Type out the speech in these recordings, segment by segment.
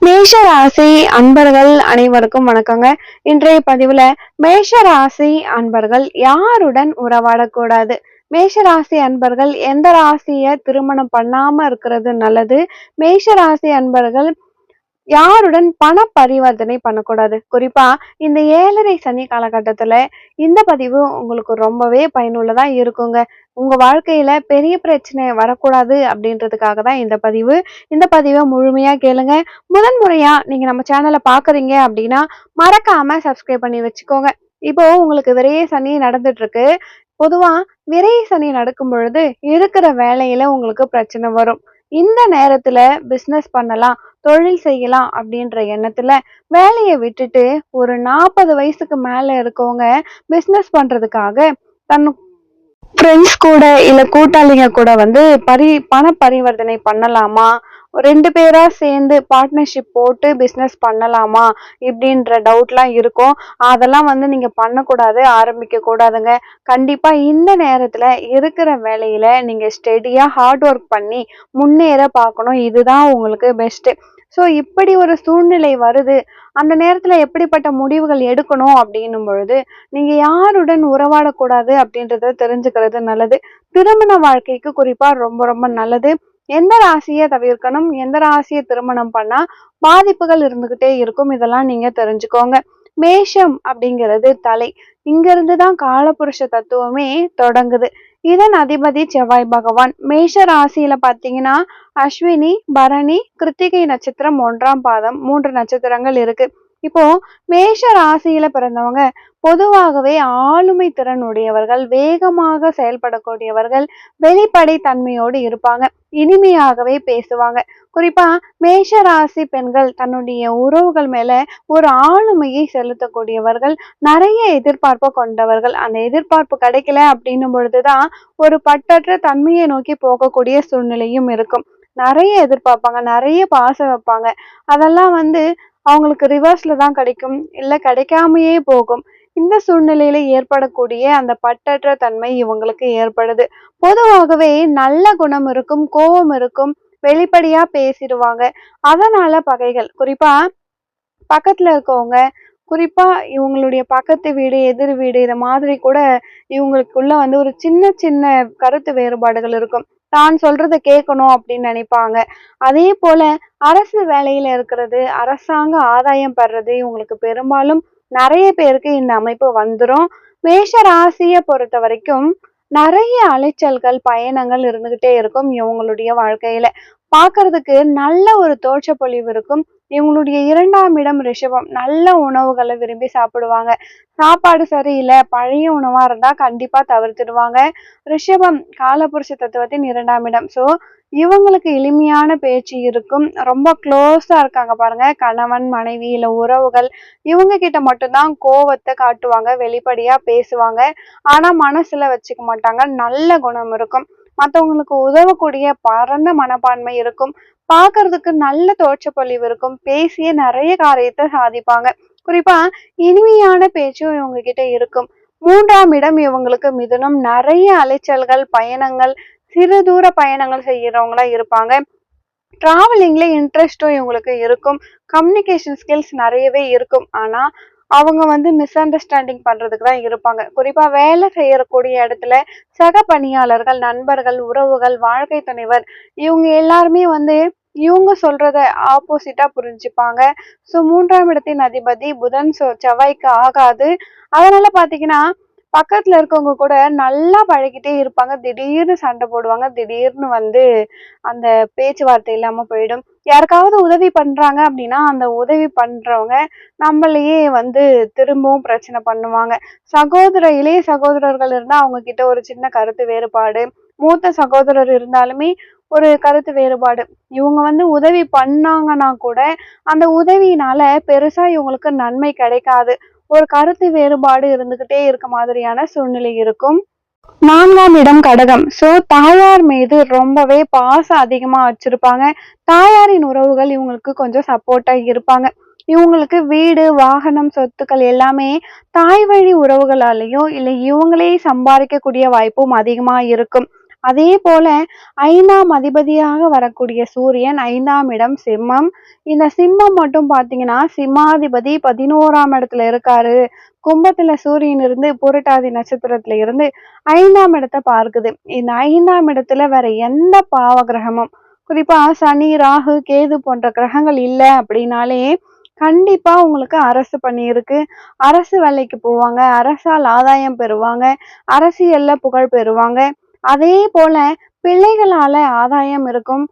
மேஷ ராசி அன்பர்கள் அனைவருக்கும் வணக்கங்க. இன்றைய பதிவுல மேஷ ராசி அன்பர்கள் யாருடன் உறவாடக்கூடாது, மேஷ ராசி அன்பர்கள் எந்த ராசிய திருமணம் பண்ணாம இருக்கிறது நல்லது, மேஷ ராசி அன்பர்கள் யாருடன் பண பரிவர்த்தனை பண்ணக்கூடாது. குறிப்பா இந்த 7.5 சனி காலகட்டத்துல இந்த பதிவு உங்களுக்கு ரொம்பவே பயனுள்ளதா இருக்குங்க. உங்க வாழ்க்கையில பெரிய பிரச்சனை வரக்கூடாது அப்படின்றதுக்காக தான் இந்த பதிவு. இந்த பதிவை முழுமையா கேளுங்க. முதன் முறையா நீங்க நம்ம சேனலை பாக்குறீங்க அப்படின்னா மறக்காம சப்ஸ்கிரைப் பண்ணி வச்சுக்கோங்க. இப்போ உங்களுக்கு விரைய சனி நடந்துட்டு இருக்கு. பொதுவா விரைய சனி நடக்கும் பொழுது இருக்கிற வேலையில உங்களுக்கு பிரச்சனை வரும். இந்த நேரத்துல பிசினஸ் பண்ணலாம், தொழில் செய்யலாம் அப்படின்ற எண்ணத்துல வேலையை விட்டுட்டு ஒரு 40 வயசுக்கு மேல இருக்கவங்க பிசினஸ் பண்றதுக்காக தன் ஃப்ரெண்ட்ஸ் கூட இல்ல கூட்டாளிங்க கூட வந்து பண பரிவர்த்தனை பண்ணலாமா, 2 பேரா சேர்ந்து பார்ட்னர்ஷிப் போட்டு பிசினஸ் பண்ணலாமா இப்படின்ற டவுட்லாம் இருக்கும். அதெல்லாம் வந்து நீங்க பண்ணக்கூடாது, ஆரம்பிக்க கூடாதுங்க. கண்டிப்பா இந்த நேரத்துல இருக்கிற வேலையில நீங்க ஸ்டெடியா ஹார்ட் ஒர்க் பண்ணி முன்னேற பார்க்கணும். இதுதான் உங்களுக்கு பெஸ்ட். ஸோ இப்படி ஒரு சூழ்நிலை வருது, அந்த நேரத்துல எப்படிப்பட்ட முடிவுகள் எடுக்கணும் அப்படின்னும் பொழுது நீங்க யாருடன் உறவாடக்கூடாது அப்படின்றத தெரிஞ்சுக்கிறது நல்லது. திருமண வாழ்க்கைக்கு குறிப்பா ரொம்ப ரொம்ப நல்லது. எந்த ராசியை தவிர்க்கணும், எந்த ராசியை திருமணம் பண்ணா பாதிப்புகள் இருந்துகிட்டே இருக்கும், இதெல்லாம் நீங்க தெரிஞ்சுக்கோங்க. மேஷம் அப்படிங்கிறது தலை, இங்க இருந்துதான் காலபுருஷ தத்துவமே தொடங்குது. இதன் அதிபதி செவ்வாய் பகவான். மேஷ ராசியில பாத்தீங்கன்னா அஸ்வினி, பரணி, கிருத்திகை நட்சத்திரம் 1ஆம் பாதம் 3 நட்சத்திரங்கள் இருக்கு. இப்போ மேஷ ராசியில பிறந்தவங்க பொதுவாகவே ஆளுமை திறன் உடையவர்கள், வேகமாக செயல்படக்கூடியவர்கள், வெளிப்படை தன்மையோடு இருப்பாங்க, இனிமையாகவே பேசுவாங்க. குறிப்பா மேஷ ராசி பெண்கள் தன்னுடைய உறவுகள் மேல ஒரு ஆளுமையை செலுத்தக்கூடியவர்கள், நிறைய எதிர்பார்ப்பு கொண்டவர்கள். அந்த எதிர்பார்ப்பு கிடைக்கல அப்படின்னும் பொழுதுதான் ஒரு பற்றற்ற தன்மையை நோக்கி போகக்கூடிய சூழ்நிலையும் இருக்கும். நிறைய எதிர்பார்ப்பாங்க, நிறைய பாசம் வைப்பாங்க. அதெல்லாம் வந்து அவங்களுக்கு ரிவர்ஸ்ல தான் கிடைக்கும், இல்ல கிடைக்காமையே போகும். இந்த சூழ்நிலையில ஏற்படக்கூடிய அந்த பற்றற்ற தன்மை இவங்களுக்கு ஏற்படுது. பொதுவாகவே நல்ல குணம் இருக்கும், கோபம் இருக்கும், வெளிப்படையா பேசிடுவாங்க. அதனால பகைகள், குறிப்பா பக்கத்துல இருக்கவங்க, குறிப்பா இவங்களுடைய பக்கத்து வீடு, எதிர் வீடு, இத மாதிரி கூட இவங்களுக்குள்ள வந்து ஒரு சின்ன சின்ன கருத்து வேறுபாடுகள் இருக்கும். தான் சொல்றத கேட்கணும் அப்படின்னு நினைப்பாங்க. அதே போல அரசு வேலையில இருக்கிறது, அரசாங்க ஆதாயம் பெறது இவங்களுக்கு பெரும்பாலும் நிறைய பேருக்கு இந்த அமைப்பு வந்துடும். மேஷ ராசியை பொறுத்த வரைக்கும் நிறைய அலைச்சல்கள், பயணங்கள் இருந்துகிட்டே இருக்கும் இவங்களுடைய வாழ்க்கையில. பார்க்கிறதுக்கு நல்ல ஒரு தோற்றப்பொழிவு இருக்கும். இவங்களுடைய 2ஆம் இடம் ரிஷபம். நல்ல உணவுகளை விரும்பி சாப்பிடுவாங்க. சாப்பாடு சரியில்லை, பழைய உணவா இருந்தா கண்டிப்பா தவிர்த்துடுவாங்க. ரிஷபம் காலபுருஷ தத்துவத்தின் 2ஆம் இடம். ஸோ இவங்களுக்கு எளிமையான பேச்சு இருக்கும். ரொம்ப க்ளோஸா இருக்காங்க பாருங்க, கணவன் மனைவி இல்ல உறவுகள், இவங்க கிட்ட மட்டும்தான் கோவத்தை காட்டுவாங்க, வெளிப்படையா பேசுவாங்க. ஆனா மனசுல வச்சுக்க மாட்டாங்க. நல்ல குணம் இருக்கும். மற்றவங்களுக்கு உதவக்கூடிய பரந்த மனப்பான்மை இருக்கும். பார்க்கறதுக்கு நல்ல தோற்றப்பொழிவு இருக்கும். பேசிய நிறைய காரியத்தை சாதிப்பாங்க. குறிப்பா இனிமையான பேச்சும் இவங்க கிட்ட இருக்கும். 3ஆம் இடம் இவங்களுக்கு மிதுனம். நிறைய அலைச்சல்கள், பயணங்கள், சிறு தூர பயணங்கள் செய்யறவங்களா இருப்பாங்க. டிராவலிங்ல இன்ட்ரெஸ்டும் இவங்களுக்கு இருக்கும். கம்யூனிகேஷன் ஸ்கில்ஸ் நிறையவே இருக்கும். ஆனா அவங்க வந்து மிஸ் அண்டர்ஸ்டாண்டிங் பண்றதுக்கு தான் இருப்பாங்க. குறிப்பா வேலை செய்யக்கூடிய இடத்துல சக பணியாளர்கள், நண்பர்கள், உறவுகள், வாழ்க்கை துணைவர், இவங்க எல்லாருமே வந்து இவங்க சொல்றத ஆப்போசிட்டா புரிஞ்சுப்பாங்க. ஸோ 3ஆம் இடத்தின் அதிபதி புதன், செவ்வாய்க்கு ஆகாது. அதனால பாத்தீங்கன்னா பக்கத்துல இருக்கவங்க கூட நல்லா பழகிட்டே இருப்பாங்க. திடீர்னு சண்டை போடுவாங்க, திடீர்னு வந்து அந்த பேச்சுவார்த்தை இல்லாம போயிடும். யாருக்காவது உதவி பண்றாங்க அப்படின்னா அந்த உதவி பண்றவங்க நம்மளையே வந்து திரும்பவும் பிரச்சனை பண்ணுவாங்க. இளைய சகோதரர்கள் இருந்தா அவங்க கிட்ட ஒரு சின்ன கருத்து வேறுபாடு, மூத்த சகோதரர் இருந்தாலுமே ஒரு கருத்து வேறுபாடு. இவங்க வந்து உதவி பண்ணாங்கன்னா கூட அந்த உதவியினால பெருசா இவங்களுக்கு நன்மை கிடைக்காது. ஒரு கருத்து வேறுபாடு இருந்துகிட்டே இருக்க மாதிரியான சூழ்நிலை இருக்கும். 4ஆம் இடம் கடகம். ஸோ தாயார் மீது ரொம்பவே பாசம் அதிகமா வச்சிருப்பாங்க. தாயாரின் உறவுகள் இவங்களுக்கு கொஞ்சம் சப்போர்ட்டா இருப்பாங்க. இவங்களுக்கு வீடு, வாகனம், சொத்துக்கள் எல்லாமே தாய் வழி உறவுகளாலேயோ இல்லை இவங்களே சம்பாதிக்கக்கூடிய வாய்ப்பும் அதிகமா இருக்கும். அதே போல 5ஆம் அதிபதியாக வரக்கூடிய சூரியன் 5ஆம் இடம் சிம்மம். இந்த சிம்மம் மட்டும் பாத்தீங்கன்னா சிம்மாதிபதி 11ஆம் இடத்துல இருக்காரு. கும்பத்துல சூரியன் இருந்து பூரட்டாதி நட்சத்திரத்துல இருந்து 5ஆம் இடத்தை பார்க்குது. இந்த 5ஆம் இடத்துல வேற எந்த பாவ கிரகமும், குறிப்பா சனி, ராகு, கேது போன்ற கிரகங்கள் இல்ல அப்படின்னாலே கண்டிப்பா உங்களுக்கு அரசு பணி இருக்கு. அரசு வேலைக்கு போவாங்க, அரசால் ஆதாயம் பெறுவாங்க, அரசியல்ல புகழ் பெறுவாங்க. அதே போல பிள்ளைகளால ஆதாயம் இருக்கும்.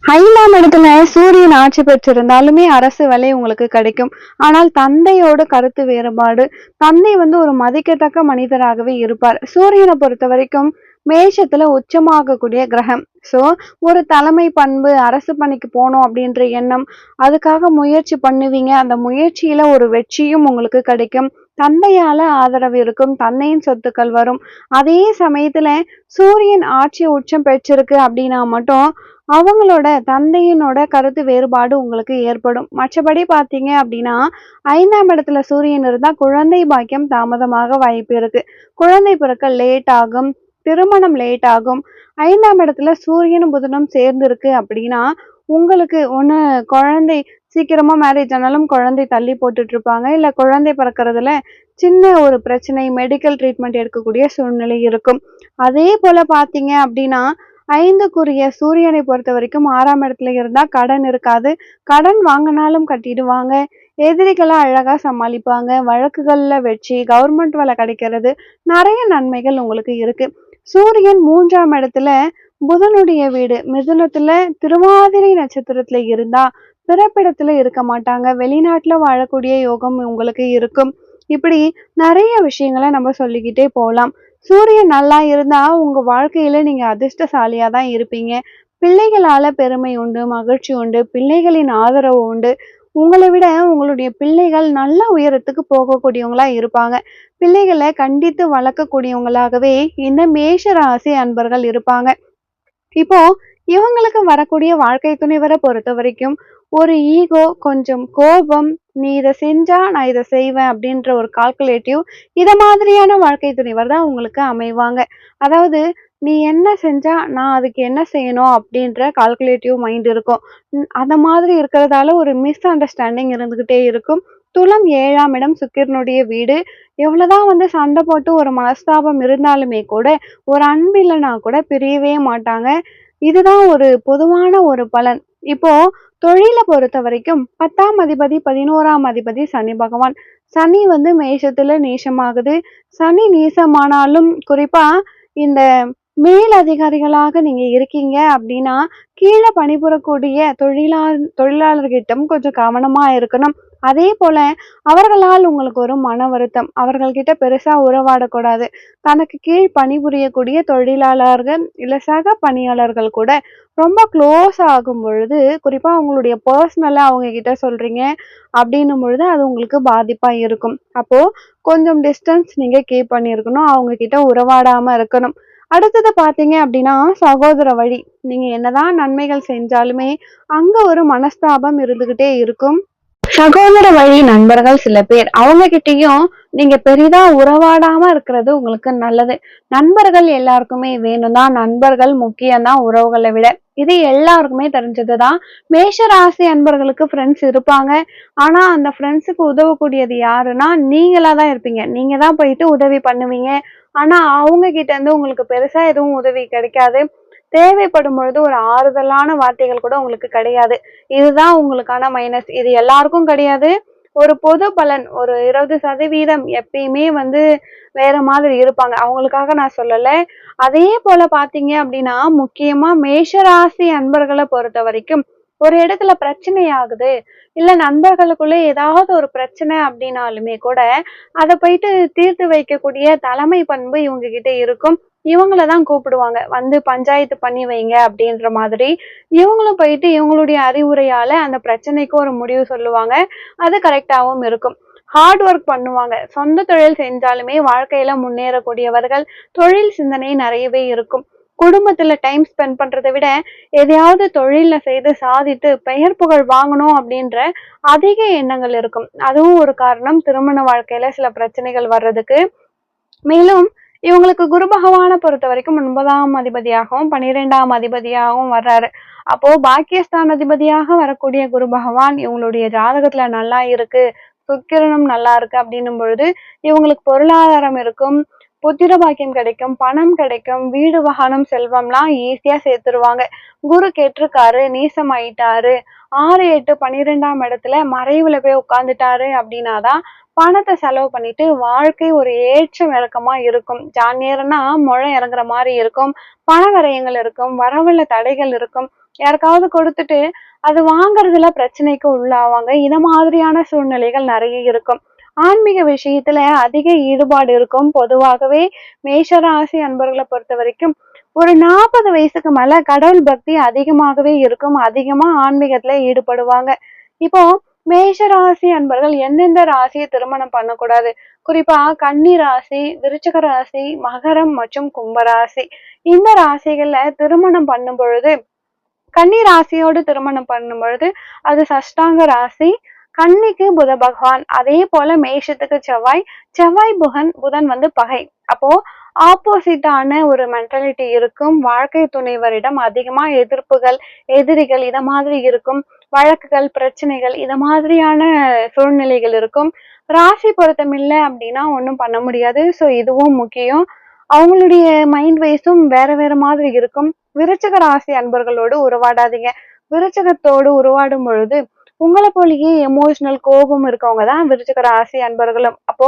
5ஆம் இடத்துல சூரியன் ஆட்சி பெற்றிருந்தாலுமே அரசு வேலை உங்களுக்கு கிடைக்கும். ஆனால் தந்தையோட கருத்து வேறுபாடு. தந்தை ஒரு மதிக்கத்தக்க மனிதராகவே இருப்பார். சூரியனை பொறுத்த வரைக்கும் மேஷத்துல உச்சமாகக்கூடிய கிரகம். சோ ஒரு தலைமை பண்பு, அரசு பணிக்கு போகணும் அப்படின்ற எண்ணம், அதுக்காக முயற்சி பண்ணுவீங்க. அந்த முயற்சியில ஒரு வெற்றியும் உங்களுக்கு கிடைக்கும். தந்தையால ஆதரவு இருக்கும், தந்தையின் சொத்துக்கள் வரும். அதே சமயத்துல சூரியன் ஆட்சி உச்சம் பெற்றிருக்கு அப்படின்னா மட்டும் அவங்களோட தந்தையினோட கருத்து வேறுபாடு உங்களுக்கு ஏற்படும். மற்றபடி பாத்தீங்க அப்படின்னா 5ஆம் இடத்துல சூரியன் இருந்தா குழந்தை பாக்கியம் தாமதமாக வாய்ப்பு இருக்கு. குழந்தை பிறக்க லேட் ஆகும், திருமணம் லேட் ஆகும். 5ஆம் இடத்துல சூரியனும் புதனும் சேர்ந்து இருக்கு அப்படின்னா உங்களுக்கு ஒண்ணு குழந்தை சீக்கிரமா மேரேஜ் ஆனாலும் குழந்தை தள்ளி போட்டுட்டு இருப்பாங்க, இல்ல குழந்தை பிறக்கிறதுல சின்ன ஒரு பிரச்சனை, மெடிக்கல் ட்ரீட்மெண்ட் எடுக்கக்கூடிய சூழ்நிலை இருக்கும். அதே போல பாத்தீங்க அப்படின்னா 5க்குரிய சூரியனை பொறுத்த வரைக்கும் 6ஆம் இடத்துல இருந்தா கடன் இருக்காது. கடன் வாங்கினாலும் கட்டிடுவாங்க. எதிரிகளை அழகா சமாளிப்பாங்க. வழக்குகள்ல வெற்றி, கவர்மெண்ட் வேலை கிடைக்கிறது, நிறைய நன்மைகள் உங்களுக்கு இருக்கு. சூரியன் 3ஆம் இடத்துல புதனுடைய வீடு மிதுனத்துல திருவாதிரை நட்சத்திரத்துல இருந்தா பிறப்பிடத்துல இருக்க மாட்டாங்க. வெளிநாட்டுல வாழக்கூடிய யோகம் உங்களுக்கு இருக்கும். இப்படி நிறைய விஷயங்களை நம்ம சொல்லிக்கிட்டே போகலாம். சூரியன் நல்லா இருந்தா உங்க வாழ்க்கையில நீங்க அதிர்ஷ்டசாலியா தான் இருப்பீங்க. பிள்ளைகளால பெருமை உண்டு, மகிழ்ச்சி உண்டு, பிள்ளைகளின் ஆதரவு உண்டு. உங்களை விட உங்களுடைய பிள்ளைகள் நல்ல உயரத்துக்கு போகக்கூடியவங்களா இருப்பாங்க. பிள்ளைகளை கண்டித்து வளர்க்கக்கூடியவங்களாகவே இந்த மேஷ ராசி அன்பர்கள் இருப்பாங்க. இப்போ இவங்களுக்கு வரக்கூடிய வாழ்க்கை துணைவரை பொறுத்த வரைக்கும் ஒரு ஈகோ, கொஞ்சம் கோபம், நீ இதை செஞ்சா நான் இதை செய்வேன் அப்படின்ற ஒரு கால்குலேட்டிவ், இத மாதிரியான வாழ்க்கை துணைவர் தான் உங்களுக்கு அமைவாங்க. அதாவது நீ என்ன செஞ்சா நான் அதுக்கு என்ன செய்யணும் அப்படின்ற கால்குலேட்டிவ் மைண்ட் இருக்கும். அந்த மாதிரி இருக்கிறதால ஒரு மிஸ் அண்டர்ஸ்டாண்டிங் இருந்துகிட்டே இருக்கும். துலம் 7ஆம் இடம் சுக்கிரனுடைய வீடு. எவ்வளவுதான் சண்டை போட்டு ஒரு மனஸ்தாபம் இருந்தாலுமே கூட, ஒரு அன்பு இல்லைன்னா கூட பிரியவே மாட்டாங்க. இதுதான் ஒரு பொதுவான ஒரு பலன். இப்போ தொழில பொறுத்த வரைக்கும் 10ஆம் அதிபதி 11ஆம் அதிபதி சனி பகவான். சனி மேஷத்துல நீசமாகுது. சனி நீசமானாலும் குறிப்பா இந்த மேல் அதிகாரிகளாக நீங்க இருக்கீங்க அப்படின்னா கீழே பணிபுரக்கூடிய தொழிலாளர்கிட்டம் கொஞ்சம் கவனமா இருக்கணும். அதே போல அவர்களால் உங்களுக்கு ஒரு மன வருத்தம், அவர்கள்கிட்ட பெருசா உறவாடக்கூடாது. தனக்கு கீழ் பணிபுரியக்கூடிய தொழிலாளர்கள் இல்ல சக பணியாளர்கள் கூட ரொம்ப க்ளோஸ் ஆகும் பொழுது, குறிப்பா அவங்களுடைய பர்சனலா அவங்க கிட்ட சொல்றீங்க அப்படின்னும் பொழுது அது உங்களுக்கு பாதிப்பா இருக்கும். அப்போ கொஞ்சம் டிஸ்டன்ஸ் நீங்க கீப் பண்ணியிருக்கணும், அவங்க கிட்ட உறவாடாம இருக்கணும். அடுத்தது பாத்தீங்க அப்படின்னா சகோதர வழி. நீங்க என்னதான் நன்மைகள் செஞ்சாலுமே அங்க ஒரு மனஸ்தாபம் இருந்துகிட்டே இருக்கும். சகோதர வழி நண்பர்கள் சில பேர், அவங்க கிட்டயும் நீங்க பெரிதா உறவாடாம இருக்கிறது உங்களுக்கு நல்லது. நண்பர்கள் எல்லாருக்குமே வேணும்தான், நண்பர்கள் முக்கியம்தான் உறவுகளை விட. இது எல்லாருக்குமே தெரிஞ்சதுதான். மேஷ ராசி அன்பர்களுக்கு ஃப்ரெண்ட்ஸ் இருப்பாங்க. ஆனா அந்த ஃப்ரெண்ட்ஸுக்கு உதவக்கூடியது யாருன்னா நீங்களா தான் இருப்பீங்க. நீங்க தான் போயிட்டு உதவி பண்ணுவீங்க. ஆனா அவங்க கிட்ட இருந்து உங்களுக்கு பெருசா எதுவும் உதவி கிடைக்காது. தேவைப்படும் பொழுது ஒரு ஆறுதலான வார்த்தைகள் கூட உங்களுக்கு கிடையாது. இதுதான் உங்களுக்கான மைனஸ். இது எல்லாருக்கும் கிடையாது. ஒரு பொது பலன் ஒரு 20% எப்பயுமே வேற மாதிரி இருப்பாங்க. அவங்களுக்காக நான் சொல்லல. அதே போல பாத்தீங்க அப்படின்னா முக்கியமா மேஷராசி அன்பர்களை பொறுத்த வரைக்கும் ஒரு இடத்துல பிரச்சனை ஆகுது, இல்ல நண்பர்களுக்குள்ள ஏதாவது ஒரு பிரச்சனை அப்படின்னாலுமே கூட அதை போயிட்டு தீர்த்து வைக்கக்கூடிய தலைமை பண்பு இவங்க கிட்ட இருக்கும். இவங்களதான் கூப்பிடுவாங்க, பஞ்சாயத்து பண்ணி வைங்க அப்படின்ற மாதிரி. இவங்களும் போயிட்டு இவங்களுடைய அறிவுரையால அந்த பிரச்சனைக்கு ஒரு முடிவு சொல்லுவாங்க. அது கரெக்டாவும் இருக்கும். ஹார்ட் ஒர்க் பண்ணுவாங்க. சொந்த தொழில் செஞ்சாலுமே வாழ்க்கையில முன்னேறக்கூடியவர்கள். தொழில் சிந்தனை நிறையவே இருக்கும். குடும்பத்துல டைம் ஸ்பெண்ட் பண்றதை விட எதையாவது தொழில செய்து சாதித்து பெயர் புகழ் வாங்கணும் அப்படின்ற அதிக எண்ணங்கள் இருக்கும். அதுவும் ஒரு காரணம் திருமண வாழ்க்கையில சில பிரச்சனைகள் வர்றதுக்கு. மேலும் இவங்களுக்கு குரு பகவானை பொறுத்த வரைக்கும் 9ஆம் அதிபதியாகவும் 12ஆம் அதிபதியாகவும் வர்றாரு. அப்போ பாக்கியஸ்தான அதிபதியாக வரக்கூடிய குரு பகவான் இவங்களுடைய ஜாதகத்துல நல்லா இருக்கு, சுக்கிரனும் நல்லா இருக்கு அப்படின்னும் பொழுது இவங்களுக்கு பொருளாதாரம் இருக்கும், புத்திர பாக்கியம் கிடைக்கும், பணம் கிடைக்கும், வீடு வாகனம் செல்வம்லாம் ஈஸியா சேர்த்துருவாங்க. குரு கேட்டிருக்காரு, நீசமாயிட்டாரு, 6, 8, 12ஆம் இடத்துல மறைவுல போய் உட்கார்ந்துட்டாரு அப்படின்னாதான் பணத்தை செலவு பண்ணிட்டு வாழ்க்கை ஒரு ஏற்றம் இறக்கமா இருக்கும். ஜான்யர்னா முழம் இறங்குற மாதிரி இருக்கும், பண விரயங்கள் இருக்கும், வரவுல தடைகள் இருக்கும், யாருக்காவது கொடுத்துட்டு அது வாங்குறதுல பிரச்சனைக்கு உள்ளாவாங்க. இத மாதிரியான சூழ்நிலைகள் நிறைய இருக்கும். ஆன்மீக விஷயத்துல அதிக ஈடுபாடு இருக்கும். பொதுவாகவே மேஷராசி அன்பர்களை பொறுத்த வரைக்கும் ஒரு 40 வயசுக்கு மேல கடவுள் பக்தி அதிகமாகவே இருக்கும், அதிகமா ஆன்மீகத்துல ஈடுபடுவாங்க. இப்போ மேஷராசி அன்பர்கள் எந்தெந்த ராசியை திருமணம் பண்ணக்கூடாது, குறிப்பா கன்னி ராசி, விருச்சிக ராசி, மகரம் மற்றும் கும்பராசி, இந்த ராசிகள்ல திருமணம் பண்ணும் பொழுது, கன்னி ராசியோடு திருமணம் பண்ணும் பொழுது அது சஷ்டாங்க ராசி, கன்னிக்கு புத பகவான், அதே போல மேஷத்துக்கு செவ்வாய், செவ்வாய் புதன் வந்து பகை. அப்போ ஆப்போசிட்டான ஒரு மென்டாலிட்டி இருக்கும். வாழ்க்கை துணைவரிடம் அதிகமா எதிர்ப்புகள், எதிரிகள் இத மாதிரி இருக்கும். வழக்குகள், பிரச்சனைகள் இத மாதிரியான சூழ்நிலைகள் இருக்கும். ராசி பொருத்தம் இல்லை அப்படின்னா ஒன்றும் பண்ண முடியாது. ஸோ இதுவும் முக்கியம். அவங்களுடைய மைண்ட் வைஸும் வேற வேற மாதிரி இருக்கும். விருச்சிக ராசி அன்பர்களோடு உறவாடாதீங்க. விருச்சிகத்தோடு உருவாடும் பொழுது உங்களை போலயே எமோஷனல் கோபம் இருக்கவங்க தான் விருச்சிக ராசி அன்பர்களும். அப்போ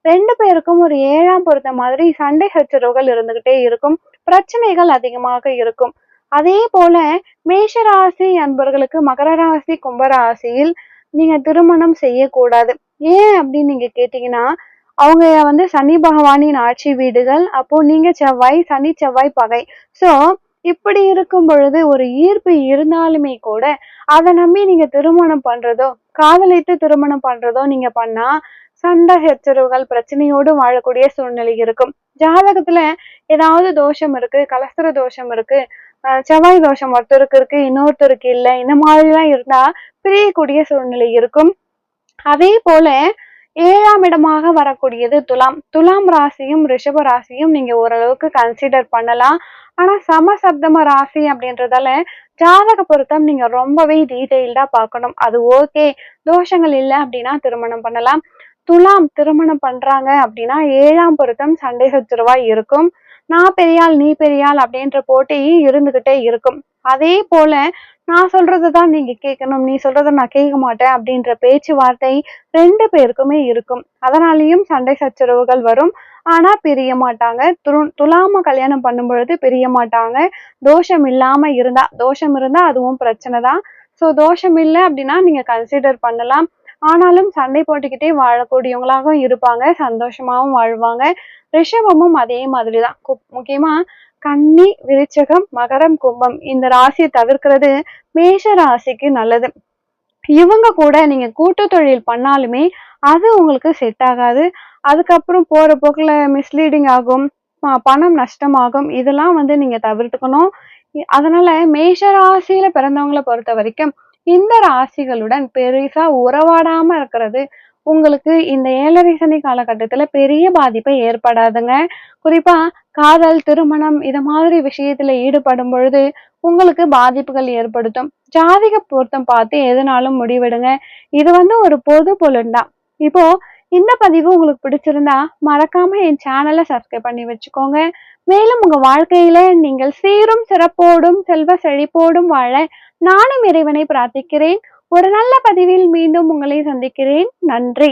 2 பேருக்கும் ஒரு 7ஆம் பொருத்த மாதிரி சண்டை சச்சரவுகள் இருந்துகிட்டே இருக்கும், பிரச்சனைகள் அதிகமாக இருக்கும். அதே போல மேஷராசி அன்பர்களுக்கு மகர ராசி, கும்பராசியில் நீங்க திருமணம் செய்யக்கூடாது. ஏன் அப்படின்னு நீங்க கேட்டீங்கன்னா, அவங்க வந்து சனி பகவானின் ஆட்சி வீடுகள். அப்போ நீங்க செவ்வாய், சனி செவ்வாய் பகை. சோ இப்படி இருக்கும் பொழுது ஒரு ஈர்ப்பு இருந்தாலுமே கூட அதை நம்பி நீங்க திருமணம் பண்றதோ, காதலித்து திருமணம் பண்றதோ நீங்க பண்ணா சண்டை சச்சரவுகள், பிரச்சனையோடு வாழக்கூடிய சூழ்நிலை இருக்கும். ஜாதகத்துல ஏதாவது தோஷம் இருக்கு, கலஸ்திர தோஷம் இருக்கு, செவ்வாய் தோஷம் ஒருத்தருக்கு இருக்கு, இன்னொருத்தருக்கு இல்லை, இந்த மாதிரிலாம் இருந்தா பிரியக்கூடிய சூழ்நிலை இருக்கும். அதே போல 7ஆம் இடமாக வரக்கூடியது துலாம். துலாம் ராசியும் ரிஷப ராசியும் நீங்க ஓரளவுக்கு கன்சிடர் பண்ணலாம். ஆனா சமசப்தம ராசி அப்படின்றதால ஜாதக பொருத்தம் நீங்க ரொம்பவே டீட்டெயில்டா பார்க்கணும். அது ஓகே, தோஷங்கள் இல்லை அப்படின்னா திருமணம் பண்ணலாம். துலாம் திருமணம் பண்றாங்க அப்படின்னா 7ஆம் பொருத்தம் சண்டை சச்சரவா இருக்கும். நான் பெரியாள் நீ பெரியாள் அப்படின்ற போட்டி இருந்துகிட்டே இருக்கும். அதே போல நான் சொல்றதுதான் நீங்க கேட்கணும், நீ சொல்றத நான் கேட்க மாட்டேன் அப்படின்ற பேச்சுவார்த்தை 2 பேருக்குமே இருக்கும். அதனாலயும் சண்டை சச்சரவுகள் வரும். ஆனா பிரிய மாட்டாங்க. துலாம கல்யாணம் பண்ணும் பொழுது பிரிய மாட்டாங்க. தோஷம் இல்லாம இருந்தா, தோஷம் இருந்தா அதுவும் பிரச்சனை தான். ஸோ தோஷம் இல்லை அப்படின்னா நீங்க கன்சிடர் பண்ணலாம். ஆனாலும் சண்டை போட்டுக்கிட்டே வாழக்கூடியவங்களாகவும் இருப்பாங்க, சந்தோஷமாவும் வாழ்வாங்க. ரிஷபமும் அதே மாதிரிதான். முக்கியமா கன்னி, விருச்சகம், மகரம், கும்பம் இந்த ராசியை தவிர்க்கிறது மேஷ ராசிக்கு நல்லது. இவங்க கூட நீங்க கூட்டு தொழில் பண்ணாலுமே அது உங்களுக்கு செட் ஆகாது. அதுக்கப்புறம் போற போக்குல மிஸ்லீடிங் ஆகும், பணம் நஷ்டமாகும். இதெல்லாம் வந்து நீங்க தவிர்த்துக்கணும். அதனால மேஷ ராசியில பிறந்தவங்களை பொறுத்த வரைக்கும் இந்த ராசிகளுடன் பெருசா உறவாடாம இருக்கிறது உங்களுக்கு இந்த 7.5 சனி காலகட்டத்துல பெரிய பாதிப்பை ஏற்படாதுங்க. குறிப்பா காதல், திருமணம் இத மாதிரி விஷயத்துல ஈடுபடும் பொழுது உங்களுக்கு பாதிப்புகள் ஏற்படுத்தும். ஜாதிக பொருத்தம் பார்த்து எதுனாலும் முடிவெடுங்க. இது வந்து ஒரு பொது பொருள்தான். இப்போ இந்த பதிவு உங்களுக்கு பிடிச்சிருந்தா மறக்காம என் சேனலை சப்ஸ்கிரைப் பண்ணி வச்சுக்கோங்க. மேலும் உங்க வாழ்க்கையில நீங்கள் சீரும் சிறப்போடும் செல்வ செழிப்போடும் வாழ நானும் இறைவனை பிரார்த்திக்கிறேன். ஒரு நல்ல பதிவில் மீண்டும் உங்களை சந்திக்கிறேன். நன்றி.